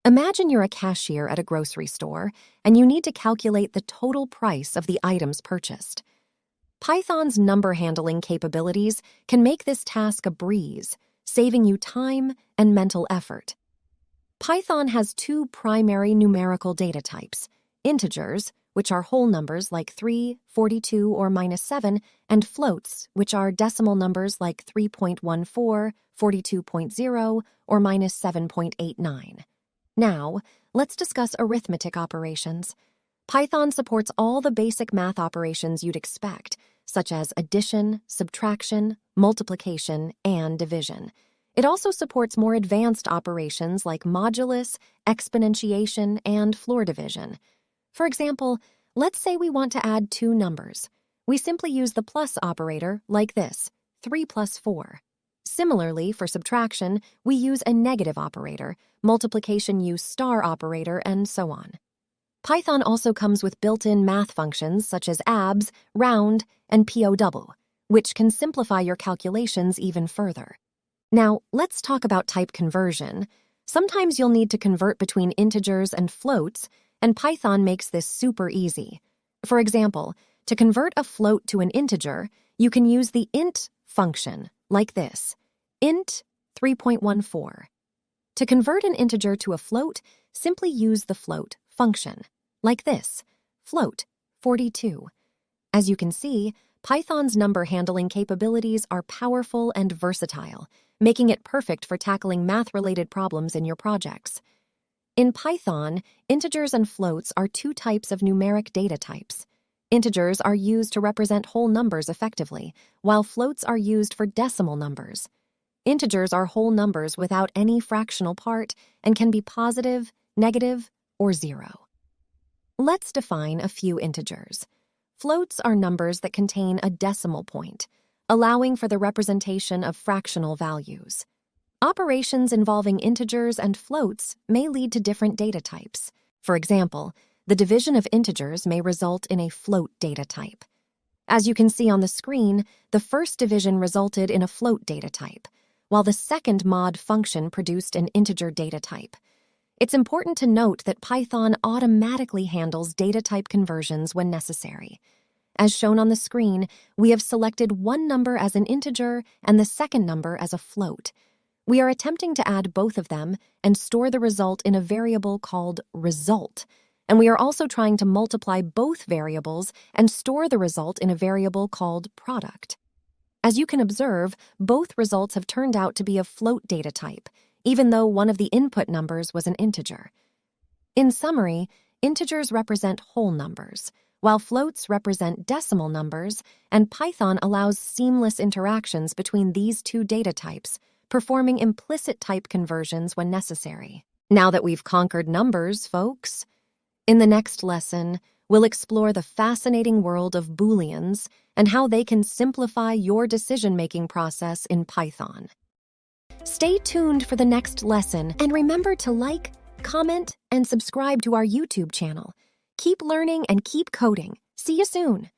Imagine you're a cashier at a grocery store and you need to calculate the total price of the items purchased. Python's number handling capabilities can make this task a breeze, saving you time and mental effort. Python has two primary numerical data types: integers, which are whole numbers like 3, 42, or -7, and floats, which are decimal numbers like 3.14, 42.0, or -7.89. Now, let's discuss arithmetic operations. Python supports all the basic math operations you'd expect, such as addition, subtraction, multiplication, and division. It also supports more advanced operations like modulus, exponentiation, and floor division. For example, let's say we want to add two numbers. We simply use the plus operator like this, 3 plus 4. Similarly, for subtraction, we use a negative operator, multiplication use star operator, and so on. Python also comes with built-in math functions such as abs, round, and POW, which can simplify your calculations even further. Now, let's talk about type conversion. Sometimes you'll need to convert between integers and floats, and Python makes this super easy. For example, to convert a float to an integer, you can use the int function, like this, int 3.14. To convert an integer to a float, simply use the float function, like this, float 42. As you can see, Python's number handling capabilities are powerful and versatile, making it perfect for tackling math-related problems in your projects. In Python, integers and floats are two types of numeric data types. Integers are used to represent whole numbers effectively, while floats are used for decimal numbers. Integers are whole numbers without any fractional part and can be positive, negative, or 0. Let's define a few integers. Floats are numbers that contain a decimal point, allowing for the representation of fractional values. Operations involving integers and floats may lead to different data types. For example, the division of integers may result in a float data type. As you can see on the screen, the first division resulted in a float data type, while the second mod function produced an integer data type. It's important to note that Python automatically handles data type conversions when necessary. As shown on the screen, we have selected one number as an integer and the second number as a float. We are attempting to add both of them and store the result in a variable called result, and we are also trying to multiply both variables and store the result in a variable called product. As you can observe, both results have turned out to be of float data type, even though one of the input numbers was an integer. In summary, integers represent whole numbers, while floats represent decimal numbers, and Python allows seamless interactions between these two data types, performing implicit type conversions when necessary. Now that we've conquered numbers, folks, in the next lesson, we'll explore the fascinating world of Booleans and how they can simplify your decision-making process in Python. Stay tuned for the next lesson, and remember to like, comment, and subscribe to our YouTube channel. Keep learning and keep coding. See you soon.